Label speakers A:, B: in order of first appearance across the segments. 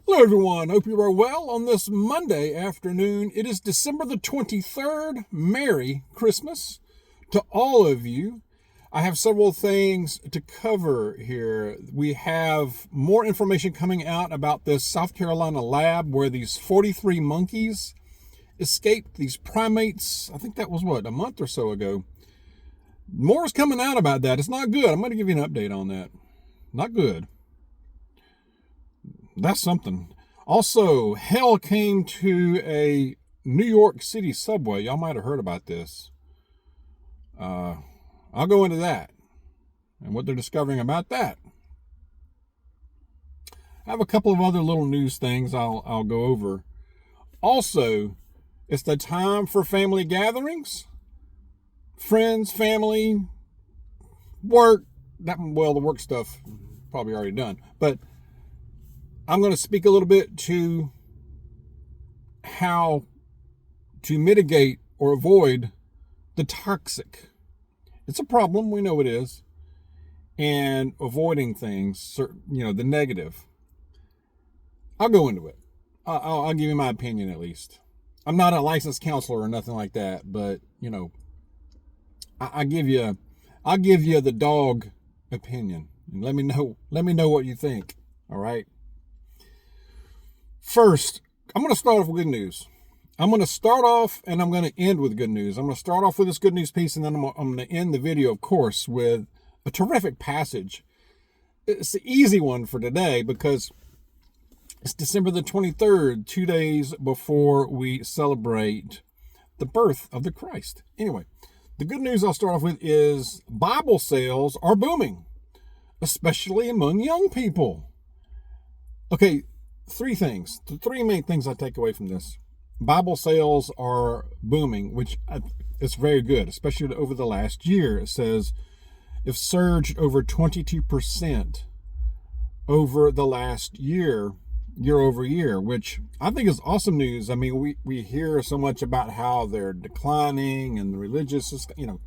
A: Hello, everyone. Hope you are well on this Monday afternoon. It is December the 23rd. Merry Christmas to all of you. I have several things to cover here. We have more information coming out about this South Carolina lab where these 43 monkeys escaped, these primates. I think that was a month or so ago. More is coming out about that. It's not good. I'm going to give you an update on that. Not good. That's something. Also, hell came to a New York City subway. Y'all might have heard about this. I'll go into that and what they're discovering about that. I have a couple of other little news things I'll go over. Also, it's the time for family gatherings. Friends, family, work. The work stuff probably already done. But I'm going to speak a little bit to how to mitigate or avoid the toxic. It's a problem. We know it is. And avoiding things, the negative. I'll go into it. I'll give you my opinion at least. I'm not a licensed counselor or nothing like that, but, I'll give you the dog opinion. And let me know what you think. All right. First, I'm going to start off with good news. I'm going to start off and I'm going to end with good news. I'm going to start off with this good news piece and then I'm going to end the video, of course, with a terrific passage. It's the easy one for today because it's December the 23rd, 2 days before we celebrate the birth of the Christ. Anyway, the good news I'll start off with is Bible sales are booming, especially among young people. Okay. Three things. The three main things I take away from this. Bible sales are booming, which is very good, especially over the last year. It says it's surged over 22% over the last year over year, which I think is awesome news. I mean, we hear so much about how they're declining and the religious, the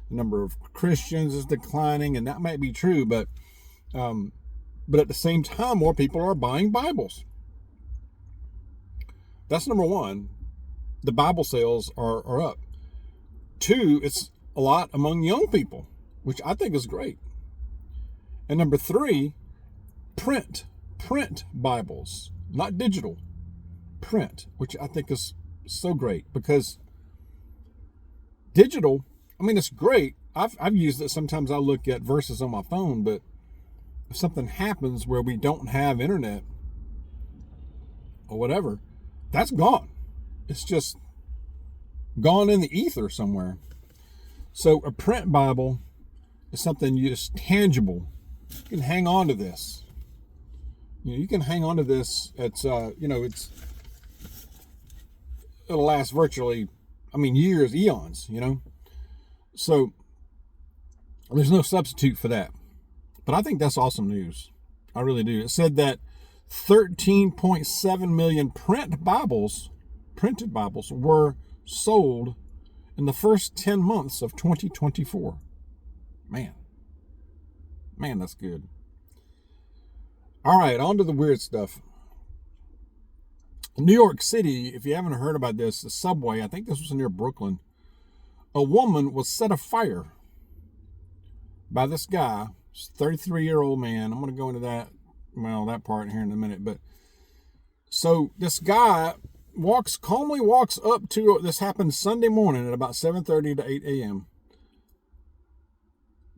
A: number of Christians is declining, and that might be true, but at the same time, more people are buying Bibles. That's number one. The Bible sales are up. Two, it's a lot among young people, which I think is great. And number three, print Bibles, not digital, print, which I think is so great because digital, it's great. I've used it. Sometimes I look at verses on my phone, but if something happens where we don't have internet or whatever, that's gone. It's just gone in the ether somewhere. So a print Bible is something just tangible. You can hang on to this. You can hang on to this. It'll last virtually, years, eons, So there's no substitute for that. But I think that's awesome news. I really do. It said that 13.7 million printed Bibles were sold in the first 10 months of 2024. Man, that's good. All right, on to the weird stuff. New York City, if you haven't heard about this, the subway, I think this was near Brooklyn, a woman was set afire by this guy, 33-year-old man. I'm going to go into that part here in a minute. But so this guy calmly walks up to, this happened Sunday morning at about 7:30 to 8 a.m.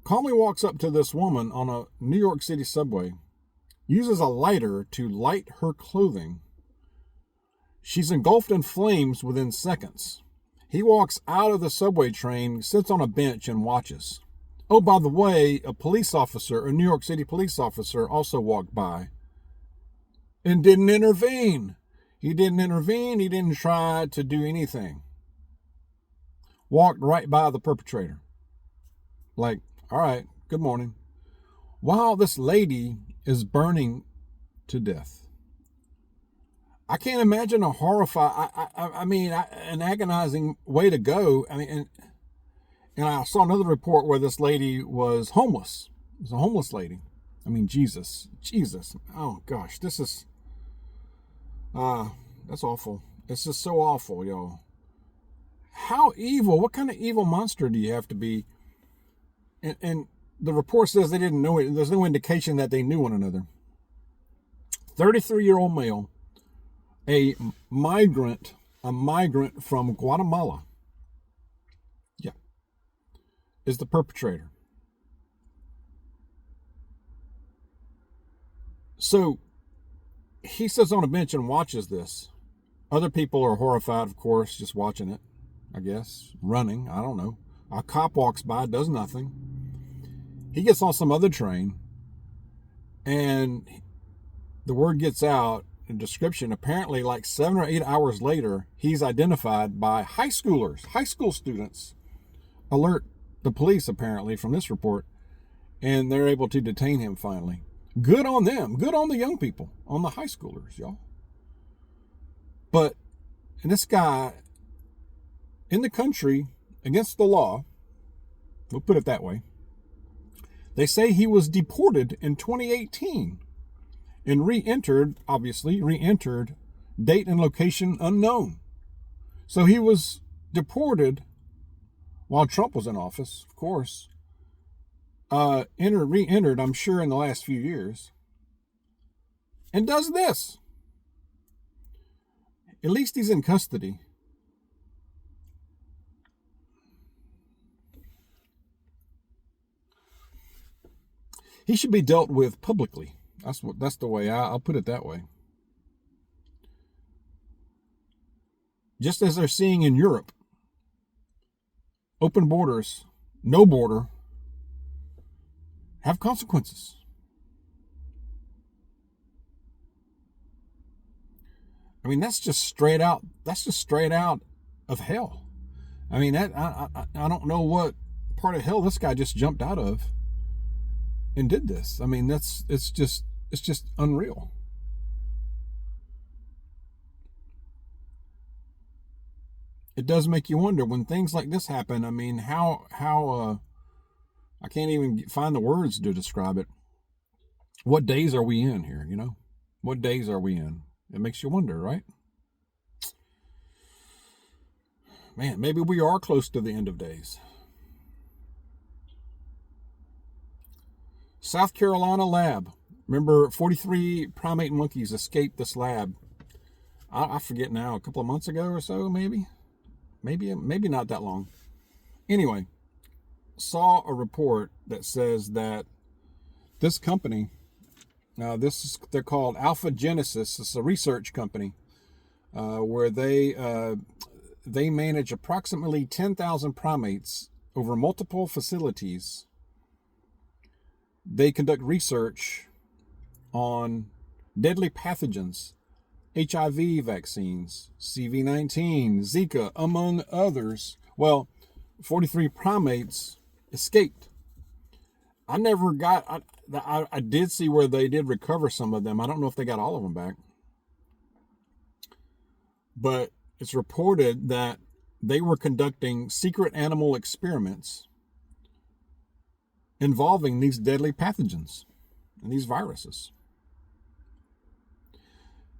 A: Calmly walks up to this woman on a New York City subway, uses a lighter to light her clothing. She's engulfed in flames within seconds. He walks out of the subway train, sits on a bench and watches. Oh, by the way, a New York City police officer also walked by and didn't intervene. He didn't try to do anything. Walked right by the perpetrator. Like, all right, good morning. While this lady is burning to death. I can't imagine a an agonizing way to go. And I saw another report where this lady was homeless. It was a homeless lady. Jesus. Oh gosh, this is That's awful. It's just so awful, y'all. How evil? What kind of evil monster do you have to be? And the report says they didn't know it. There's no indication that they knew one another. 33-year-old male, a migrant from Guatemala, yeah, is the perpetrator. So he sits on a bench and watches this. Other people are horrified, of course, just watching it, I guess, running. I don't know. A cop walks by, does nothing. He gets on some other train, and the word gets out, a description. Apparently, like 7 or 8 hours later, he's identified by high school students. Alert the police, apparently, from this report, and they're able to detain him finally. Good on them. Good on the young people, on the high schoolers, y'all. But, and this guy, in the country, against the law, we'll put it that way, they say he was deported in 2018 and re-entered, date and location unknown. So he was deported while Trump was in office, of course. Re-entered, I'm sure, in the last few years. And does this. At least he's in custody. He should be dealt with publicly. That's the way I'll put it that way. Just as they're seeing in Europe, open borders, no border, have consequences. I mean, that's just straight out of hell. I mean, I don't know what part of hell this guy just jumped out of and did this. I mean, it's just unreal. It does make you wonder when things like this happen. I mean, how I can't even find the words to describe it. What days are we in here, you know? What days are we in? It makes you wonder, right? Man, maybe we are close to the end of days. South Carolina lab. Remember, 43 primate monkeys escaped this lab. I forget now, a couple of months ago or so, maybe not that long. Anyway, saw a report that says that this company, they're called Alpha Genesis. It's a research company where they manage approximately 10,000 primates over multiple facilities. They conduct research on deadly pathogens, HIV vaccines, CV-19, Zika, among others. Well, 43 primates escaped. I did see where they did recover some of them. I don't know if they got all of them back. But it's reported that they were conducting secret animal experiments involving these deadly pathogens and these viruses,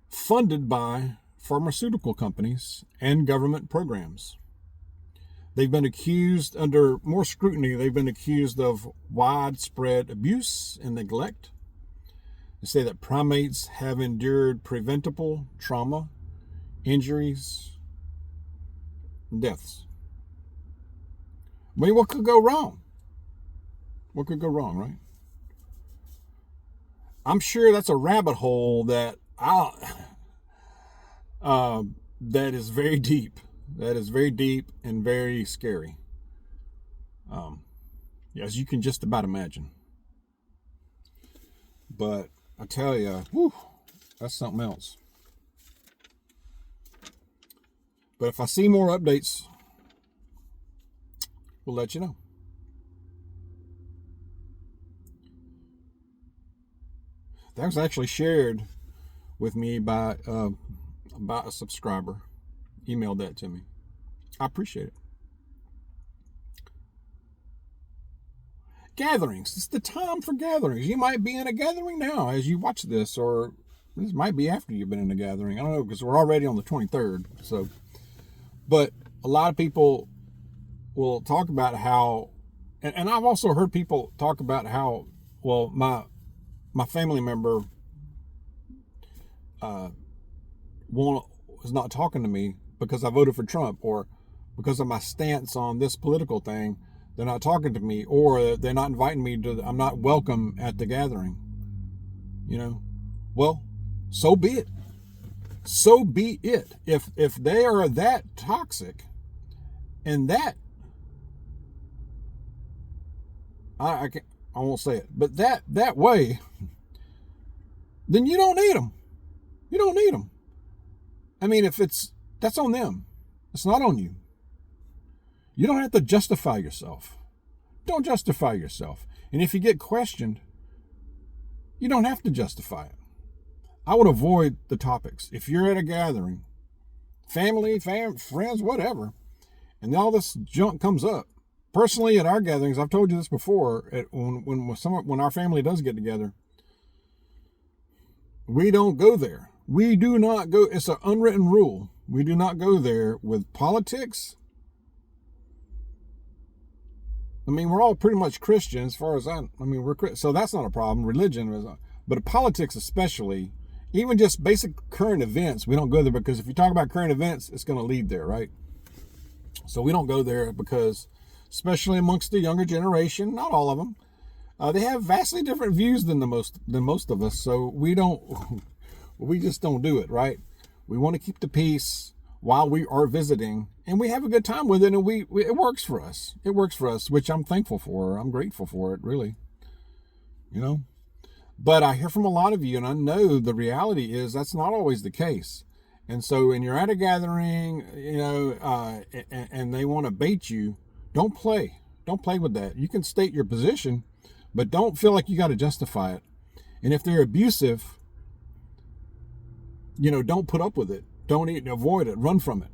A: funded by pharmaceutical companies and government programs. They've been accused, under more scrutiny, they've been accused of widespread abuse and neglect. They say that primates have endured preventable trauma, injuries, and deaths. I mean, what could go wrong? What could go wrong, right? I'm sure that's a rabbit hole that that is very deep. That is very deep and very scary. As you can just about imagine. But I tell you, that's something else. But if I see more updates, we'll let you know. That was actually shared with me by a subscriber. Emailed that to me. I appreciate it. Gatherings. It's the time for gatherings. You might be in a gathering now as you watch this, or This might be after you've been in a gathering. I don't know, because we're already on the 23rd. So, but a lot of people will talk about how, and I've also heard people talk about how, well, my family member is not talking to me because I voted for Trump, or because of my stance on this political thing, they're not talking to me, or they're not inviting me to, I'm not welcome at the gathering. You know, well, so be it. So be it. If they are that toxic, and that, I won't say it, but that way, then you don't need them. You don't need them. I mean, that's on them. It's not on you. You don't have to justify yourself. Don't justify yourself. And if you get questioned, you don't have to justify it. I would avoid the topics. If you're at a gathering, family, friends, whatever, and all this junk comes up. Personally, at our gatherings, I've told you this before, when our family does get together, we don't go there. We do not go. It's an unwritten rule. We do not go there with politics. I mean, we're all pretty much Christian as far as so that's not a problem. Religion is, but politics especially, even just basic current events, we don't go there, because if you talk about current events, it's going to lead there, right? So we don't go there because, especially amongst the younger generation, not all of them, they have vastly different views than most of us. So we just don't do it, right? We want to keep the peace while we are visiting, and we have a good time with it, and it works for us. It works for us, which I'm thankful for. I'm grateful for it, really. You know, but I hear from a lot of you, and I know the reality is that's not always the case. And so when you're at a gathering, you know, and they want to bait you, don't play with that. You can state your position, but don't feel like you got to justify it. And if they're abusive, you know, don't put up with it. Don't avoid it. Run from it.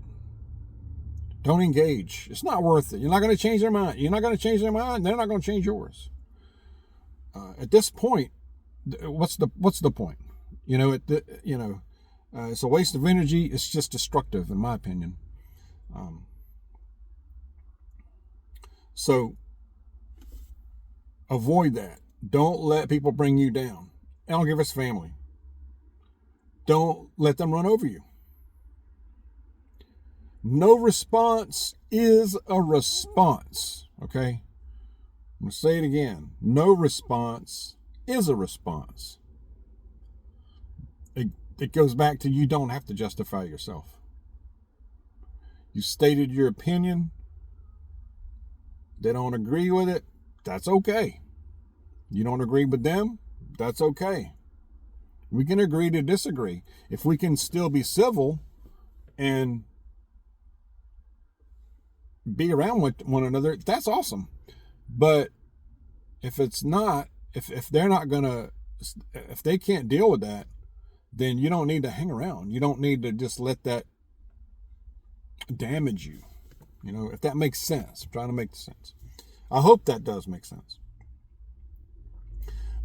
A: Don't engage. It's not worth it. You're not going to change their mind. You're not going to change their mind. They're not going to change yours. At this point, what's the point? You know, it's a waste of energy. It's just destructive, in my opinion. So avoid that. Don't let people bring you down. I don't give us family. Don't let them run over you. No response is a response, okay? I'm going to say it again. No response is a response. It goes back to, you don't have to justify yourself. You stated your opinion. They don't agree with it. That's okay. You don't agree with them. That's okay. We can agree to disagree. If we can still be civil and be around with one another, that's awesome. But if it's not, if they're not gonna, if they can't deal with that, then you don't need to hang around. You don't need to just let that damage you. You know, if that makes sense. I'm trying to make sense. I hope that does make sense.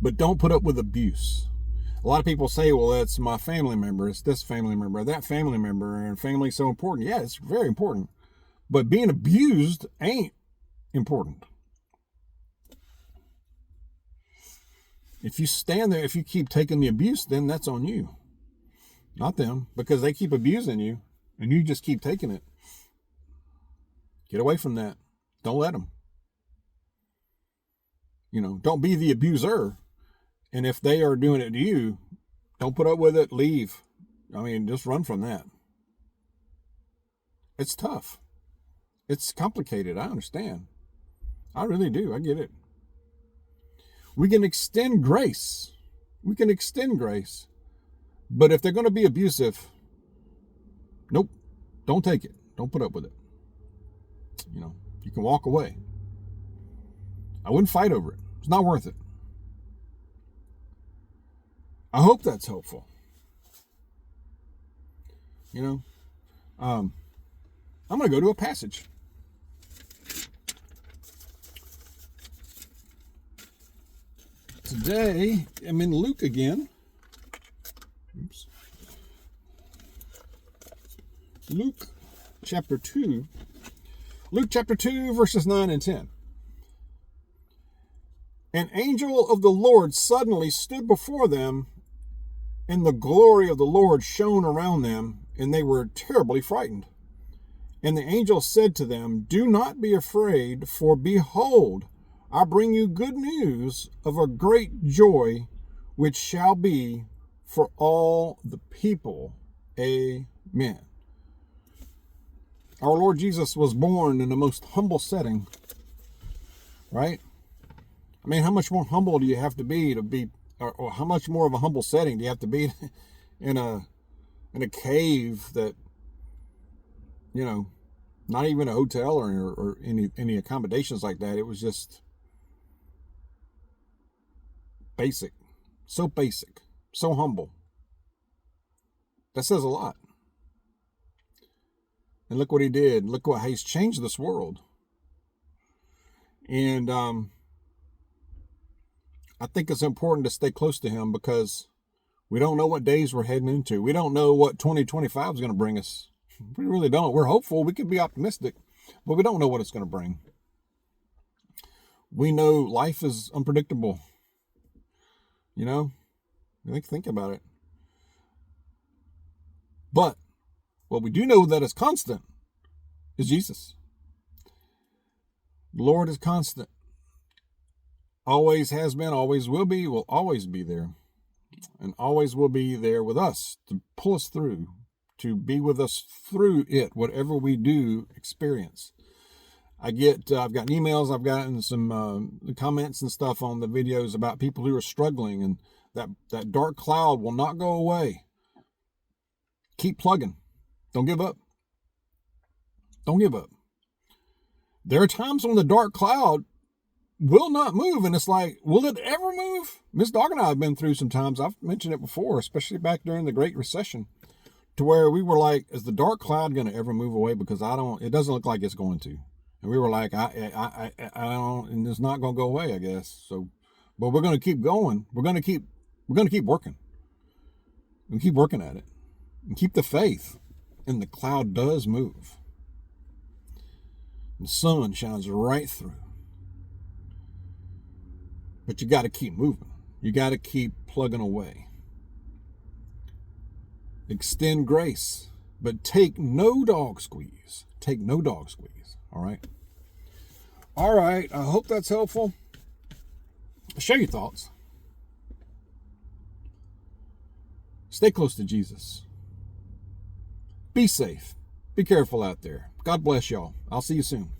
A: But don't put up with abuse. A lot of people say, well, that's my family member, it's this family member, that family member, and family's so important. Yeah, it's very important. But being abused ain't important. If you stand there, if you keep taking the abuse, then that's on you, not them, because they keep abusing you and you just keep taking it. Get away from that. Don't let them. You know, don't be the abuser. And if they are doing it to you, don't put up with it, leave. I mean, just run from that. It's tough. It's complicated. I understand. I really do. I get it. We can extend grace. But if they're going to be abusive, nope, don't take it. Don't put up with it. You know, you can walk away. I wouldn't fight over it. It's not worth it. I hope that's helpful. You know, I'm going to go to a passage. Today, I'm in Luke again. Oops. Luke chapter 2. Luke chapter 2, verses 9 and 10. An angel of the Lord suddenly stood before them, and the glory of the Lord shone around them, and they were terribly frightened. And the angel said to them, "Do not be afraid, for behold, I bring you good news of a great joy, which shall be for all the people." Amen. Our Lord Jesus was born in the most humble setting, right? I mean, how much more humble do you have to be, or how much more of a humble setting do you have to be in a cave that, not even a hotel or any accommodations like that. It was just basic, so humble. That says a lot. And look what he did. Look how he's changed this world. And I think it's important to stay close to him, because we don't know what days we're heading into. We don't know what 2025 is going to bring us. We really don't. We're hopeful. We can be optimistic, but we don't know what it's going to bring. We know life is unpredictable. Think about it. But what we do know that is constant is Jesus. The Lord is constant. Always has been, always will be, will always be there. And always will be there with us to pull us through, to be with us through it, whatever we do experience. I've gotten emails, I've gotten some comments and stuff on the videos about people who are struggling, and that dark cloud will not go away. Keep plugging. Don't give up. Don't give up. There are times when the dark cloud will not move, and it's like, will it ever move? Miss Dawg and I have been through some times, I've mentioned it before, especially back during the Great Recession, to where we were like, is the dark cloud going to ever move away? Because it doesn't look like it's going to. And we were like, I don't, and it's not going to go away, I guess. So, but we're going to keep going. We're going to keep working. And keep working at it. And keep the faith. And the cloud does move. The sun shines right through. But you got to keep moving. You got to keep plugging away. Extend grace, but take no dog squeeze. Take no dog squeeze. All right. All right. I hope that's helpful. Share your thoughts. Stay close to Jesus. Be safe. Be careful out there. God bless y'all. I'll see you soon.